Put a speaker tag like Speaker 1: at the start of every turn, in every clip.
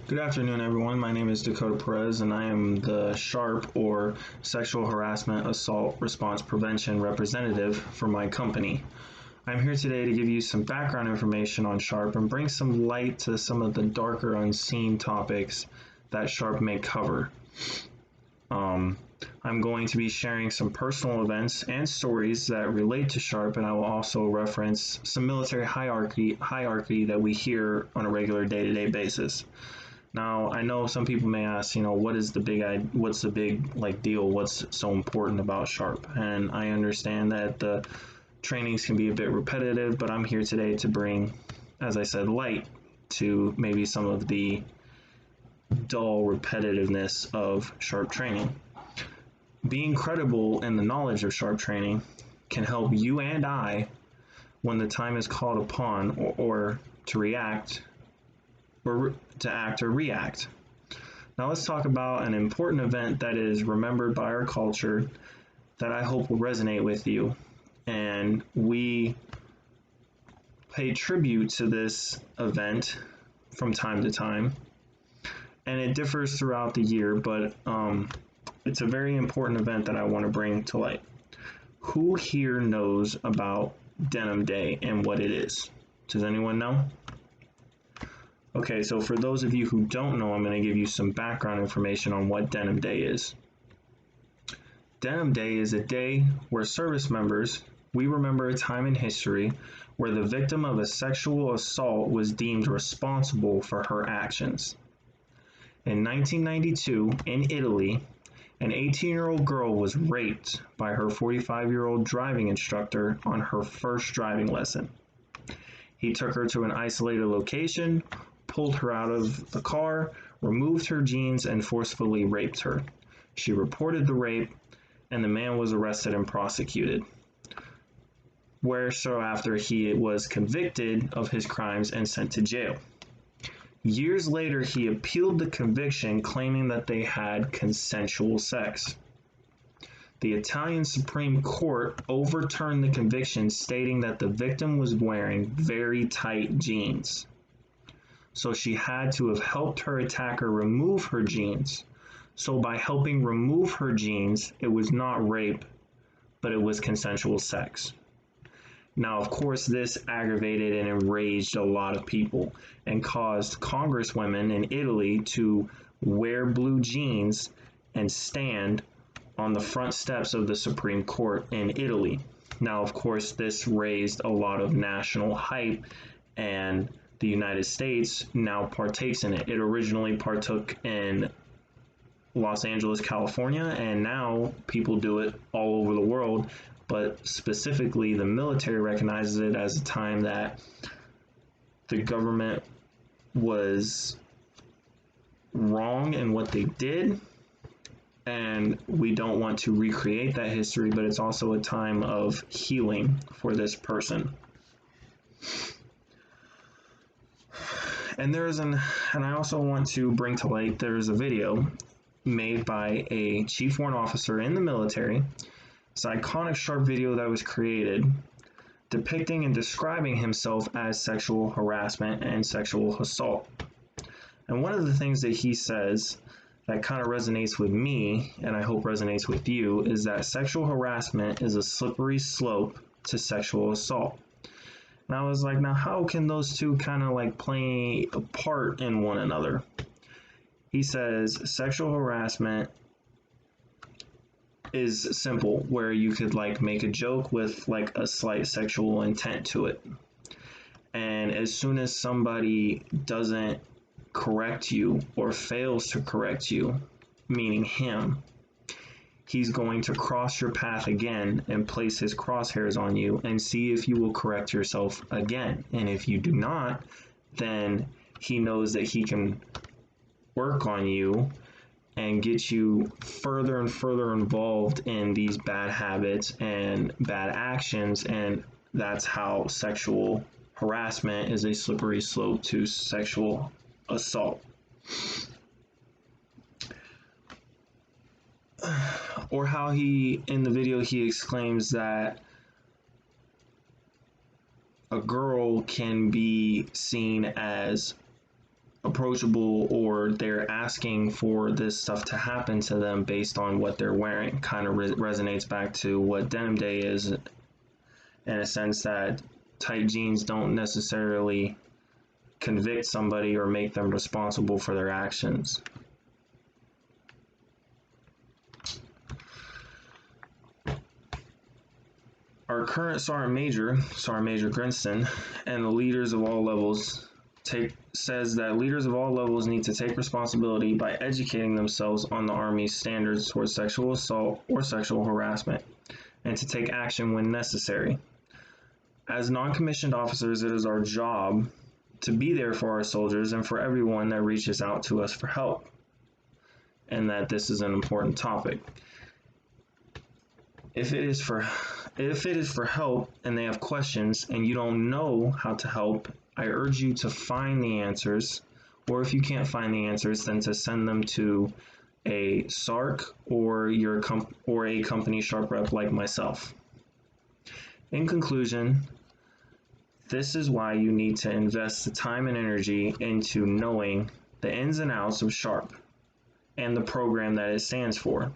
Speaker 1: Good afternoon, everyone. My name is Dakota Perez, and I am the SHARP, or Sexual Harassment Assault Response Prevention Representative for my company. I'm here today to give you some background information on SHARP and bring some light to some of the darker, unseen topics that SHARP may cover. I'm going to be sharing some personal events and stories that relate to SHARP, and I will also reference some military hierarchy that we hear on a regular day-to-day basis. Now, I know some people may ask, what's the big deal? What's so important about SHARP? And I understand that the trainings can be a bit repetitive, but I'm here today to bring, as I said, light to maybe some of the dull repetitiveness of SHARP training. Being credible in the knowledge of SHARP training can help you and I when the time is called upon or to react or to act or react. Now let's talk about an important event that is remembered by our culture that I hope will resonate with you. And we pay tribute to this event from time to time. And it differs throughout the year, but it's a very important event that I want to bring to light. Who here knows about Denim Day and what it is? Does anyone know? Okay, so for those of you who don't know, I'm going to give you some background information on what Denim Day is. Denim Day is a day where service members, we remember a time in history where the victim of a sexual assault was deemed responsible for her actions. In 1992, in Italy, an 18-year-old girl was raped by her 45-year-old driving instructor on her first driving lesson. He took her to an isolated location, pulled her out of the car, removed her jeans, and forcefully raped her. She reported the rape, and the man was arrested and prosecuted. After he was convicted of his crimes and sent to jail. Years later, he appealed the conviction, claiming that they had consensual sex. The Italian Supreme Court overturned the conviction, stating that the victim was wearing very tight jeans. So she had to have helped her attacker remove her jeans. So by helping remove her jeans, it was not rape, but it was consensual sex. Now, of course, this aggravated and enraged a lot of people and caused congresswomen in Italy to wear blue jeans and stand on the front steps of the Supreme Court in Italy. Now, of course, this raised a lot of national hype, and the United States now partakes in it. It originally partook in Los Angeles, California, and now people do it all over the world. But specifically, the military recognizes it as a time that the government was wrong in what they did, and we don't want to recreate that history, but it's also a time of healing for this person. And I also want to bring to light, there's a video made by a chief warrant officer in the military. It's an iconic SHARP video that was created depicting and describing himself as sexual harassment and sexual assault. And one of the things that he says that kind of resonates with me, and I hope resonates with you, is that sexual harassment is a slippery slope to sexual assault. And I was like, now how can those two kind of play a part in one another? He says sexual harassment is simple, where you could make a joke with a slight sexual intent to it. And as soon as somebody doesn't correct you or fails to correct you, meaning him, he's going to cross your path again and place his crosshairs on you and see if you will correct yourself again. And if you do not, then he knows that he can work on you and get you further and further involved in these bad habits and bad actions, and that's how sexual harassment is a slippery slope to sexual assault. Or how in the video he exclaims that a girl can be seen as approachable, or they're asking for this stuff to happen to them based on what they're wearing. Kind of resonates back to what Denim Day is, in a sense that tight jeans don't necessarily convict somebody or make them responsible for their actions. Our current Sergeant Major Grinston, and the leaders of all levels says that leaders of all levels need to take responsibility by educating themselves on the Army's standards towards sexual assault or sexual harassment, and to take action when necessary. As non-commissioned officers, it is our job to be there for our soldiers and for everyone that reaches out to us for help, and that this is an important topic. If it is for help and they have questions and you don't know how to help, I urge you to find the answers, or if you can't find the answers, then to send them to a SARC or a company sharp rep like myself. In conclusion, this is why you need to invest the time and energy into knowing the ins and outs of SHARP and the program that it stands for.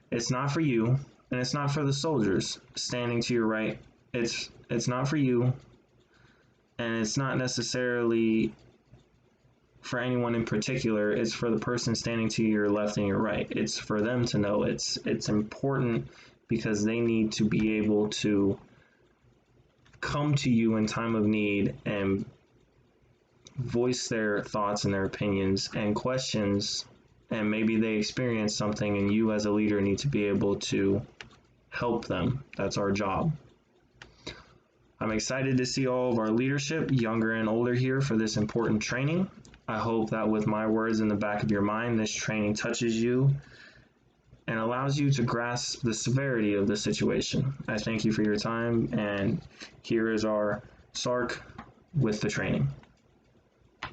Speaker 1: It's not for you, and it's not for the soldiers standing to your right. It's not for you, and it's not necessarily for anyone in particular. It's for the person standing to your left and your right. It's for them to know. It's important because they need to be able to come to you in time of need and voice their thoughts and their opinions and questions, and maybe they experience something and you as a leader need to be able to help them. That's our job. I'm excited to see all of our leadership, younger and older, here for this important training. I hope that with my words in the back of your mind, this training touches you and allows you to grasp the severity of the situation. I thank you for your time, and here is our SARC with the training.